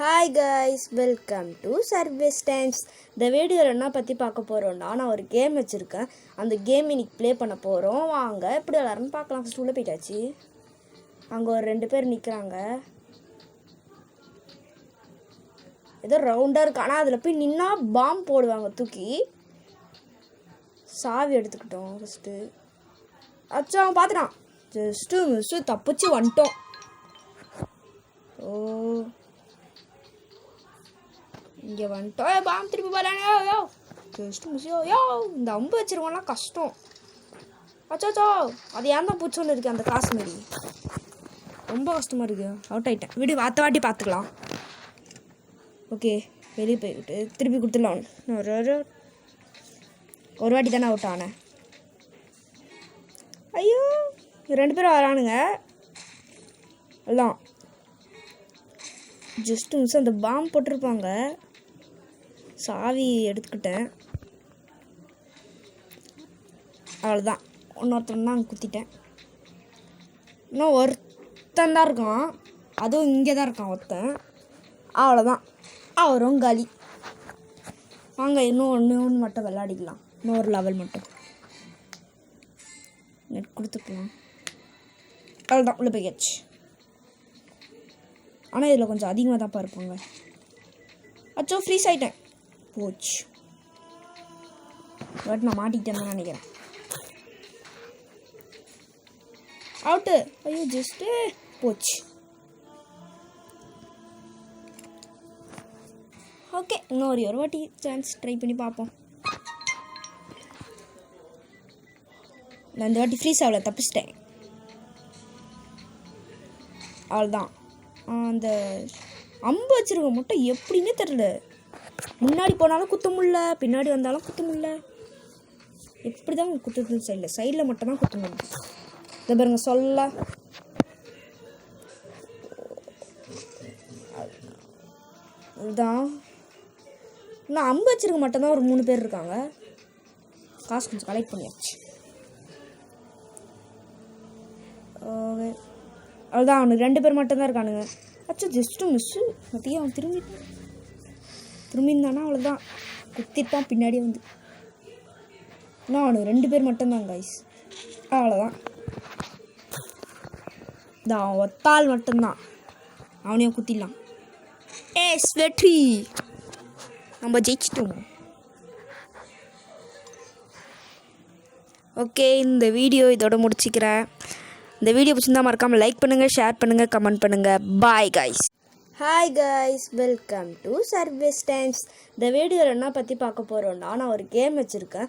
Hi guys, welcome to service times. இந்த வீடியோவில் என்ன பற்றி பார்க்க போகிறோம்னா, நான் ஒரு கேம் வச்சுருக்கேன். அந்த கேம் இன்னைக்கு ப்ளே பண்ண போகிறோம். வாங்க எப்படி விளாட்றன்னு பார்க்கலாம். ஃபஸ்ட் உள்ளே போயிட்டாச்சு. அங்கே ஒரு 2 பேர் நிற்கிறாங்க. ஏதோ ரவுண்டாக இருக்கு, ஆனால் அதில் போய் நின்னா பாம்பு போடுவாங்க தூக்கி. சாவி எடுத்துக்கிட்டோம் ஃபஸ்ட்டு. அச்சா அவன் பார்த்துட்டான். ஜஸ்ட்டு தப்பிச்சு வந்துட்டோம். ஓ இங்கே வந்துட்டோம். பாம்பு திருப்பி போகிறானே. யோ ஜஸ்ட்டு மிஸ்ஸோ. யோ இந்த அம்பு வச்சுருவோம்லாம் கஷ்டம். அச்சோச்சோ அது ஏன் தான் பூச்சோன்னு இருக்குது அந்த காசு மாரி. ரொம்ப கஷ்டமாக இருக்குது. அவுட் ஆகிட்டேன். வீடியோ அடுத்த வாட்டி பார்த்துக்கலாம். ஓகே வெளியே போய்விட்டு திருப்பி கொடுத்துடலாம். ஒரு வாட்டி தானே அவுட் ஆனேன். ஐயோ 2 பேரும் வரானுங்க எல்லாம். ஜஸ்ட்டு மிஸ் அந்த பாம்பு போட்டிருப்பாங்க. சாவி எடுத்துக்கிட்டேன். அவ்வளோதான். இன்னொருத்தன் தான் குத்திட்டேன். இன்னும் ஒருத்தன் தான் இருக்கான். அதுவும் இங்கே தான் இருக்கான் ஒருத்தன். அவ்வளோதான், அவரும் காலி. வாங்க இன்னும் ஒன்று மட்டும் விளையாடிக்கலாம். இன்னொரு லெவல் மட்டும் நெட் கொடுத்துக்கலாம். அவ்வளோதான், உள்ள போயாச்சு. ஆனால் இதில் கொஞ்சம் அதிகமாக தான் இருப்பாங்க. அச்சோ ஃப்ரீஸ் ஆகிட்டேன். போச்சு. பட் நான் மாட்டிக்கிட்டேன்னு தான் நினைக்கிறேன். அவுட்டு. ஐயோ ஜஸ்ட்டு போச்சு. ஓகே இன்னொரு வாட்டி சான்ஸ் ட்ரை பண்ணி பார்ப்போம். நான் இந்த வாட்டி ஃப்ரீஸ் ஆகல, தப்பிச்சிட்டேன். அவ்வளோதான். அந்த அம்பு வச்சிருக்க மட்டும் எப்படின்னே தெரில. முன்னாடி போனாலும் குத்த முடியல, பின்னாடி வந்தாலும் குத்த முடியல. எப்படி தான் குத்துறது? சைடில் மட்டும் தான் குத்த முடியும். இதை பாருங்க சொல்ல. அதுதான் இன்னும் அம்பு வச்சிருக்க மட்டும்தான் ஒரு 3 பேர் இருக்காங்க. காசு கொஞ்சம் கலெக்ட் பண்ணியாச்சு. ஓகே அவ்வளோதான். அவனுக்கு 2 பேர் மட்டும்தான் இருக்கானுங்க. அச்சோ ஜஸ்ட்டு மிஸ்ஸு. மத்தியம் அவன் திரும்பியிருந்தானா அவ்வளோதான், குத்திருப்பான் பின்னாடியே வந்து. இன்னும் அவனுக்கு 2 பேர் மட்டும்தான் கைஸ். அவ்வளோதான். அவன் ஒத்தாள் மட்டும்தான். அவனையும் குத்திடலாம். வெற்றி, நம்ம ஜெயிச்சிட்டோம். ஓகே இந்த வீடியோ இதோட முடிச்சுக்கிறேன். இந்த வீடியோ பிடிச்சிருந்தா மறக்காமல் லைக் பண்ணுங்கள், ஷேர் பண்ணுங்கள், கமெண்ட் பண்ணுங்கள். Bye guys. Hi guys, welcome to service times. இந்த வீடியோவில் என்ன பற்றி பார்க்க போகிறோம்னா, நான் ஒரு கேம் வச்சுருக்கேன்.